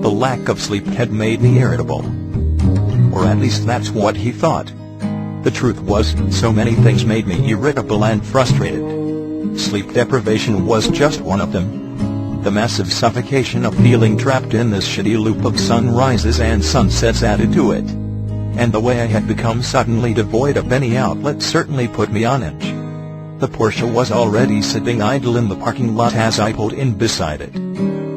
The lack of sleep had made me irritable. Or at least that's what he thought. The truth was, so many things made me irritable and frustrated. Sleep deprivation was just one of them. The massive suffocation of feeling trapped in this shitty loop of sunrises and sunsets added to it. And the way I had become suddenly devoid of any outlet certainly put me on edge. The Porsche was already sitting idle in the parking lot as I pulled in beside it.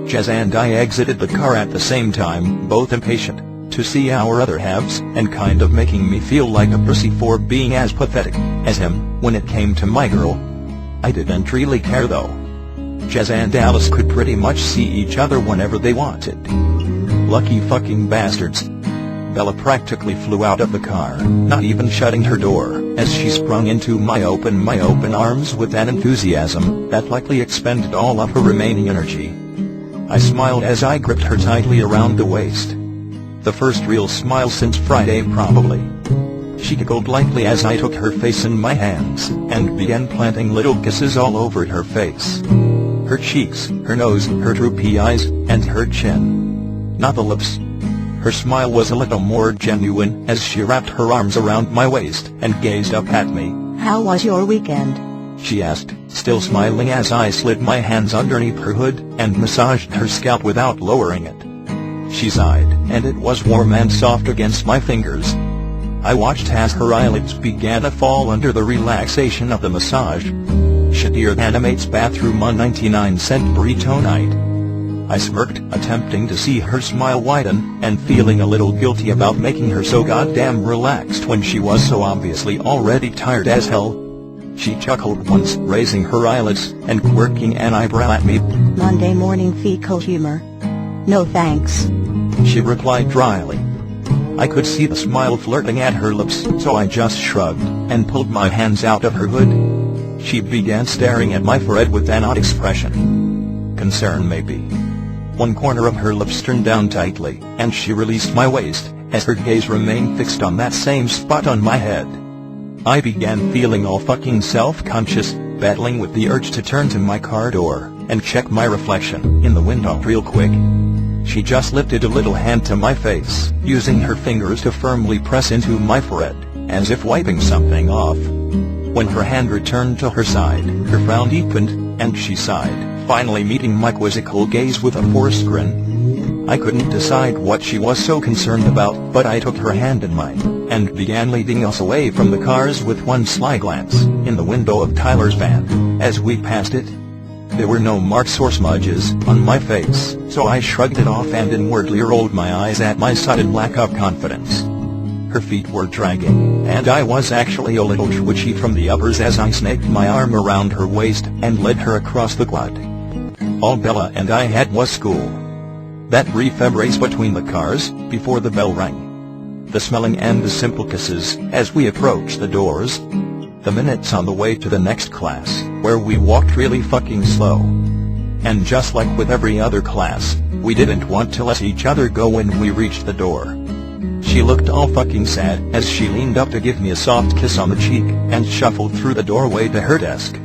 Jazz and I exited the car at the same time, both impatient to see our other halves, and kind of making me feel like a pussy for being as pathetic as him when it came to my girl. I didn't really care though. Jazz and Alice could pretty much see each other whenever they wanted. Lucky fucking bastards. Bella practically flew out of the car, not even shutting her door, as she sprung into my open arms with an enthusiasm that likely expended all of her remaining energy. I smiled as I gripped her tightly around the waist. The first real smile since Friday probably. She giggled lightly as I took her face in my hands, and began planting little kisses all over her face. Her cheeks, her nose, her droopy eyes, and her chin. Not the lips. Her smile was a little more genuine as she wrapped her arms around my waist and gazed up at me. "How was your weekend?" she asked, still smiling as I slid my hands underneath her hood and massaged her scalp without lowering it. She sighed, and it was warm and soft against my fingers. I watched as her eyelids began to fall under the relaxation of the massage. Shittier than a mate's bathroom on 99-cent burrito night. I smirked, attempting to see her smile widen, and feeling a little guilty about making her so goddamn relaxed when she was so obviously already tired as hell. She chuckled once, raising her eyelids, and quirking an eyebrow at me. "Monday morning fecal humor. No thanks," she replied dryly. I could see the smile flirting at her lips, so I just shrugged, and pulled my hands out of her hood. She began staring at my forehead with an odd expression. Concern maybe. One corner of her lips turned down tightly, and she released my waist, as her gaze remained fixed on that same spot on my head. I began feeling all fucking self-conscious, battling with the urge to turn to my car door, and check my reflection in the window real quick. She just lifted a little hand to my face, using her fingers to firmly press into my forehead, as if wiping something off. When her hand returned to her side, her frown deepened, and she sighed, finally meeting my quizzical gaze with a forced grin. I couldn't decide what she was so concerned about, but I took her hand in mine, and began leading us away from the cars with one sly glance in the window of Tyler's van. As we passed it, there were no marks or smudges on my face, so I shrugged it off and inwardly rolled my eyes at my sudden lack of confidence. Her feet were dragging, and I was actually a little twitchy from the uppers as I snaked my arm around her waist and led her across the quad. All Bella and I had was school. That brief embrace between the cars, before the bell rang. The smelling and the simple kisses, as we approached the doors. The minutes on the way to the next class, where we walked really fucking slow. And just like with every other class, we didn't want to let each other go when we reached the door. She looked all fucking sad as she leaned up to give me a soft kiss on the cheek, and shuffled through the doorway to her desk.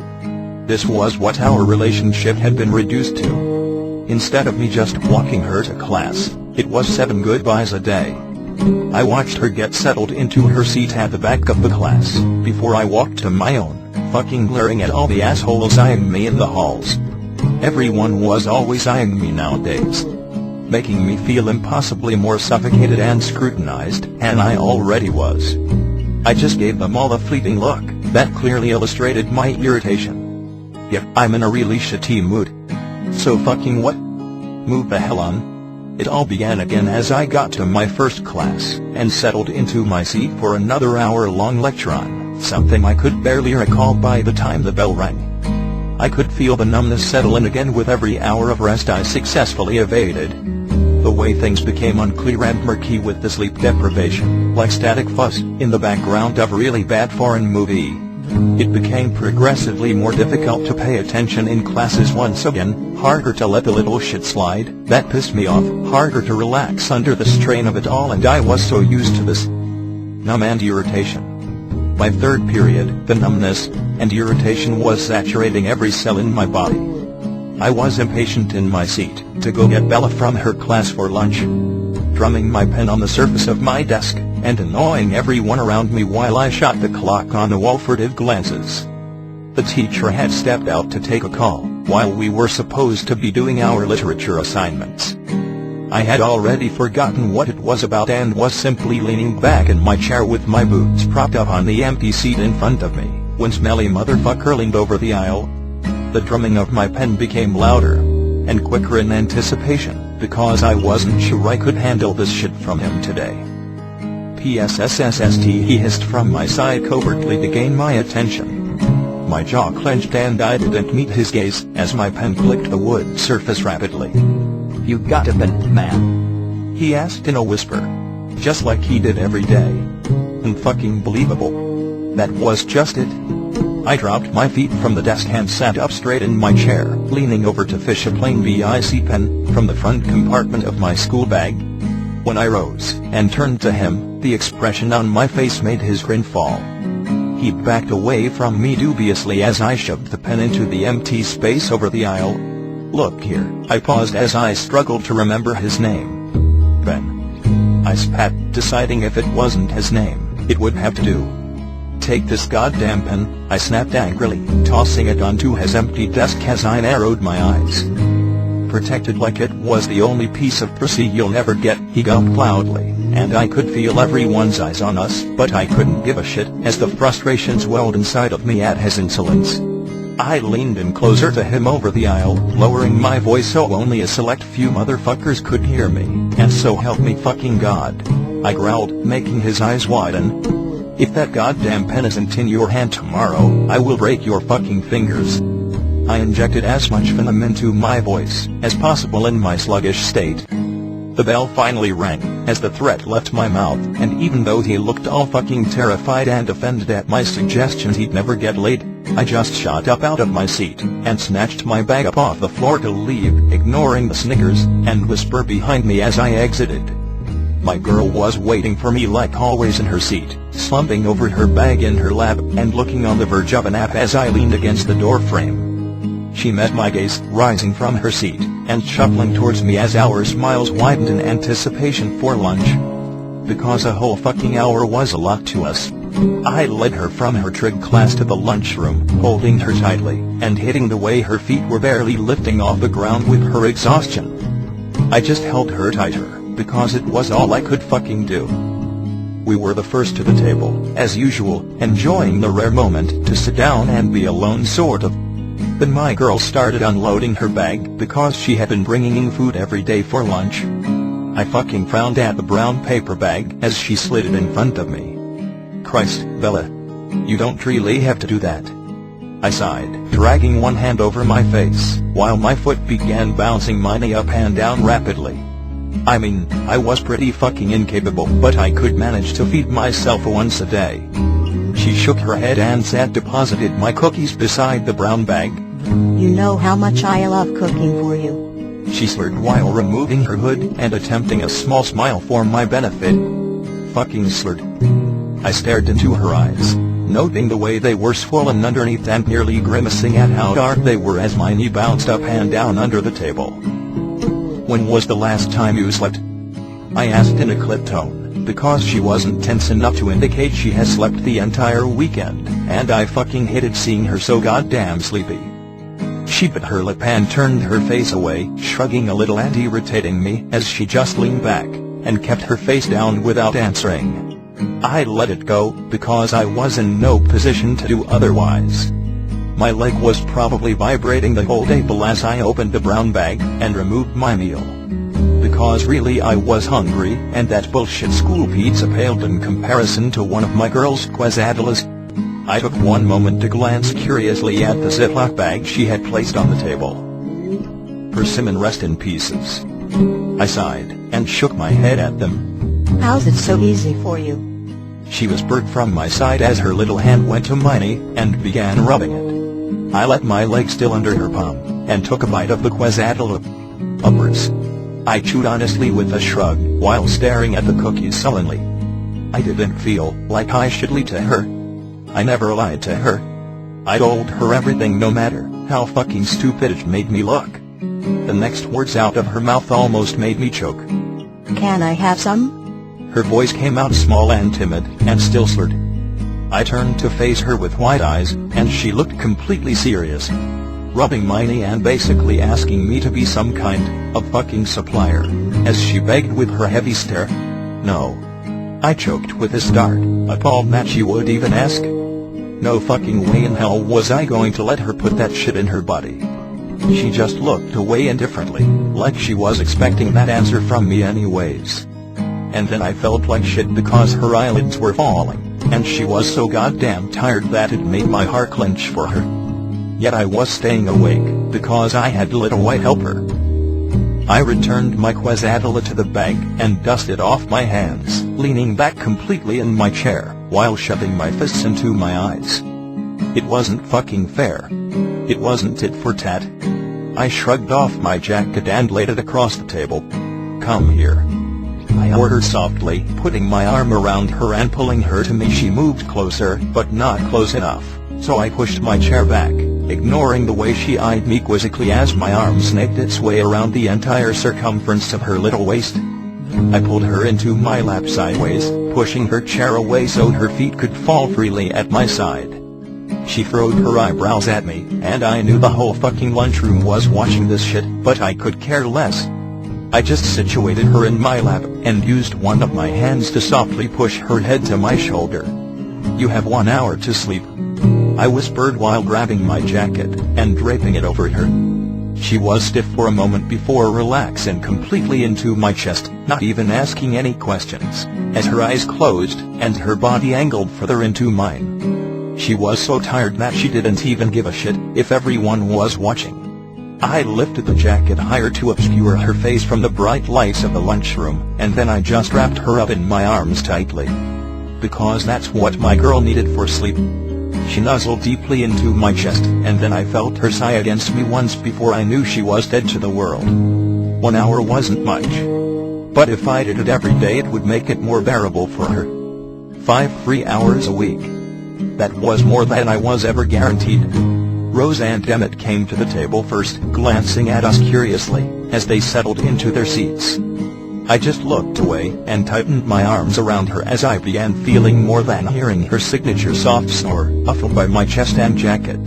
This was what our relationship had been reduced to. Instead of me just walking her to class, it was 7 goodbyes a day. I watched her get settled into her seat at the back of the class, before I walked to my own, fucking glaring at all the assholes eyeing me in the halls. Everyone was always eyeing me nowadays, making me feel impossibly more suffocated and scrutinized, and I already was. I just gave them all a fleeting look that clearly illustrated my irritation. Yep, I'm in a really shitty mood. So fucking what? Move the hell on. It all began again as I got to my first class, and settled into my seat for another hour-long lecture on something I could barely recall by the time the bell rang. I could feel the numbness settle in again with every hour of rest I successfully evaded. The way things became unclear and murky with the sleep deprivation, like static fuzz in the background of a really bad foreign movie. It became progressively more difficult to pay attention in classes once again, harder to let the little shit slide that pissed me off, harder to relax under the strain of it all, and I was so used to this numb and irritation. By third period, the numbness and irritation was saturating every cell in my body. I was impatient in my seat to go get Bella from her class for lunch, drumming my pen on the surface of my desk, and annoying everyone around me while I shot the clock on the wall furtive glances. The teacher had stepped out to take a call, while we were supposed to be doing our literature assignments. I had already forgotten what it was about and was simply leaning back in my chair with my boots propped up on the empty seat in front of me, when smelly motherfucker leaned over the aisle. The drumming of my pen became louder and quicker in anticipation, because I wasn't sure I could handle this shit from him today. PSSSST, he hissed from my side covertly to gain my attention. My jaw clenched and I didn't meet his gaze as my pen clicked the wood surface rapidly. "You got a pen, man?" he asked in a whisper, just like he did every day. Unfucking believable. That was just it. I dropped my feet from the desk and sat up straight in my chair, leaning over to fish a plain BIC pen from the front compartment of my school bag. When I rose and turned to him, the expression on my face made his grin fall. He backed away from me dubiously as I shoved the pen into the empty space over the aisle. "Look here," I paused as I struggled to remember his name. "Ben." I spat, deciding if it wasn't his name, it would have to do. "Take this goddamn pen," I snapped angrily, tossing it onto his empty desk as I narrowed my eyes. "Protected like it was the only piece of pussy you'll never get," he gulped loudly, and I could feel everyone's eyes on us, but I couldn't give a shit as the frustrations welled inside of me at his insolence. I leaned in closer to him over the aisle, lowering my voice so only a select few motherfuckers could hear me, and so help me fucking God, I growled, making his eyes widen. "If that goddamn pen isn't in your hand tomorrow, I will break your fucking fingers." I injected as much venom into my voice as possible in my sluggish state. The bell finally rang as the threat left my mouth, and even though he looked all fucking terrified and offended at my suggestions he'd never get laid, I just shot up out of my seat and snatched my bag up off the floor to leave, ignoring the snickers and whisper behind me as I exited. My girl was waiting for me like always in her seat, slumping over her bag in her lap and looking on the verge of a nap as I leaned against the door frame. She met my gaze, rising from her seat and shuffling towards me as our smiles widened in anticipation for lunch. Because a whole fucking hour was a lot to us, I led her from her trig class to the lunchroom, holding her tightly and hitting the way her feet were barely lifting off the ground with her exhaustion. I just held her tighter, because it was all I could fucking do. We were the first to the table, as usual, enjoying the rare moment to sit down and be alone sort of. Then my girl started unloading her bag because she had been bringing in food every day for lunch. I fucking frowned at the brown paper bag as she slid it in front of me. "Christ, Bella. You don't really have to do that." I sighed, dragging one hand over my face, while my foot began bouncing my knee up and down rapidly. I mean, I was pretty fucking incapable, but I could manage to feed myself once a day. She shook her head and sat deposited my cookies beside the brown bag. "You know how much I love cooking for you," she slurred while removing her hood and attempting a small smile for my benefit. Fucking slurred. I stared into her eyes, noting the way they were swollen underneath and nearly grimacing at how dark they were as my knee bounced up and down under the table. "When was the last time you slept?" I asked in a clipped tone, because she wasn't tense enough to indicate she has slept the entire weekend, and I fucking hated seeing her so goddamn sleepy. She bit her lip and turned her face away, shrugging a little and irritating me as she just leaned back and kept her face down without answering. I let it go, because I was in no position to do otherwise. My leg was probably vibrating the whole table as I opened the brown bag and removed my meal. Because really I was hungry, and that bullshit school pizza paled in comparison to one of my girl's quesadillas. I took one moment to glance curiously at the Ziploc bag she had placed on the table. "Persimmon, rest in pieces." I sighed and shook my head at them. "How's it so easy for you?" she whispered from my side as her little hand went to my knee and began rubbing it. I let my leg still under her palm and took a bite of the quesadilla. Upwards. I chewed honestly with a shrug while staring at the cookies sullenly. I didn't feel like I should lie to her. I never lied to her. I told her everything no matter How fucking stupid it made me look. The next words out of her mouth almost made me choke. Can I have some? Her voice came out small and timid, and still slurred. I turned to face her with wide eyes, and she looked completely serious, rubbing my knee and basically asking me to be some kind of fucking supplier, as she begged with her heavy stare. No. I choked with a start, appalled that she would even ask. No fucking way in hell was I going to let her put that shit in her body. She just looked away indifferently, like she was expecting that answer from me anyways. And then I felt like shit because her eyelids were falling, and she was so goddamn tired that it made my heart clench for her. Yet I was staying awake, because I had lit a white helper. I returned my quesadilla to the bag and dusted off my hands, leaning back completely in my chair, while shoving my fists into my eyes. It wasn't fucking fair. It wasn't tit for tat. I shrugged off my jacket and laid it across the table. Come here, I ordered softly, putting my arm around her and pulling her to me. She moved closer, but not close enough, so I pushed my chair back, ignoring the way she eyed me quizzically as my arm snaked its way around the entire circumference of her little waist. I pulled her into my lap sideways, pushing her chair away so her feet could fall freely at my side. She furrowed her eyebrows at me, and I knew the whole fucking lunchroom was watching this shit, but I could care less. I just situated her in my lap, and used one of my hands to softly push her head to my shoulder. You have 1 hour to sleep, I whispered while grabbing my jacket and draping it over her. She was stiff for a moment before relaxing completely into my chest, not even asking any questions, as her eyes closed and her body angled further into mine. She was so tired that she didn't even give a shit if everyone was watching. I lifted the jacket higher to obscure her face from the bright lights of the lunchroom, and then I just wrapped her up in my arms tightly. Because that's what my girl needed for sleep. She nuzzled deeply into my chest, and then I felt her sigh against me once before I knew she was dead to the world. 1 hour wasn't much, but if I did it every day it would make it more bearable for her. 5 free hours a week. That was more than I was ever guaranteed. Rose and Emmett came to the table first, glancing at us curiously, as they settled into their seats. I just looked away, and tightened my arms around her as I began feeling more than hearing her signature soft snore, muffled by my chest and jacket.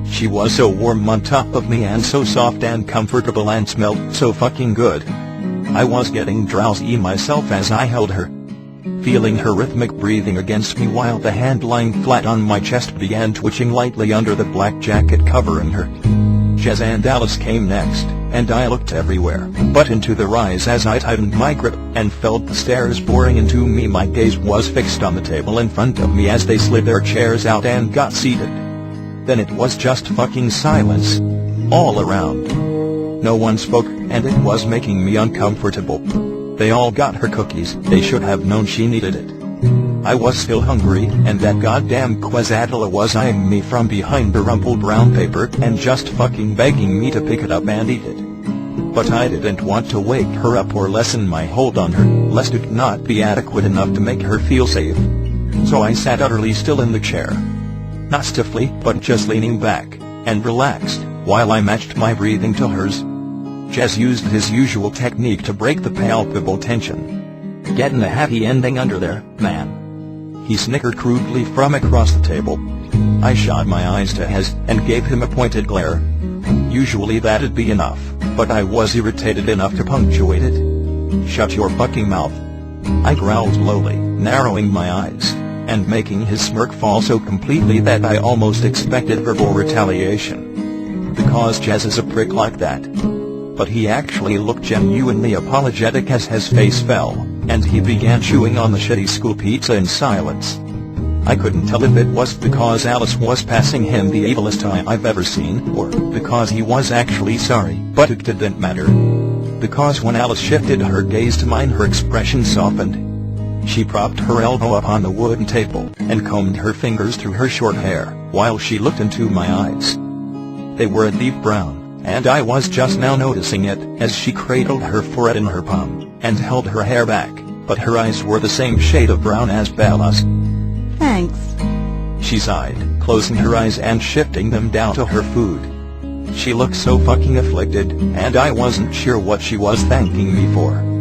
She was so warm on top of me and so soft and comfortable and smelled so fucking good. I was getting drowsy myself as I held her, feeling her rhythmic breathing against me while the hand lying flat on my chest began twitching lightly under the black jacket covering her. Jez and Alice came next, and I looked everywhere but into their eyes as I tightened my grip and felt the stares boring into me. My gaze was fixed on the table in front of me as they slid their chairs out and got seated. Then it was just fucking silence all around. No one spoke, and it was making me uncomfortable. They all got her cookies. They should have known she needed it. I was still hungry, and that goddamn quesadilla was eyeing me from behind the rumpled brown paper and just fucking begging me to pick it up and eat it. But I didn't want to wake her up or lessen my hold on her, lest it not be adequate enough to make her feel safe. So I sat utterly still in the chair. Not stiffly, but just leaning back, and relaxed, while I matched my breathing to hers. Jez used his usual technique to break the palpable tension. Getting a happy ending under there, man. He snickered crudely from across the table. I shot my eyes to his, and gave him a pointed glare. Usually that'd be enough, but I was irritated enough to punctuate it. Shut your fucking mouth, I growled lowly, narrowing my eyes, and making his smirk fall so completely that I almost expected verbal retaliation. Because Jez is a prick like that. But he actually looked genuinely apologetic as his face fell, and he began chewing on the shitty school pizza in silence. I couldn't tell if it was because Alice was passing him the evilest eye I've ever seen, or because he was actually sorry, but it didn't matter. Because when Alice shifted her gaze to mine, her expression softened. She propped her elbow up on the wooden table, and combed her fingers through her short hair, while she looked into my eyes. They were a deep brown, and I was just now noticing it, as she cradled her forehead in her palm, and held her hair back, but her eyes were the same shade of brown as Bella's. Thanks. She sighed, closing her eyes and shifting them down to her food. She looked so fucking afflicted, and I wasn't sure what she was thanking me for.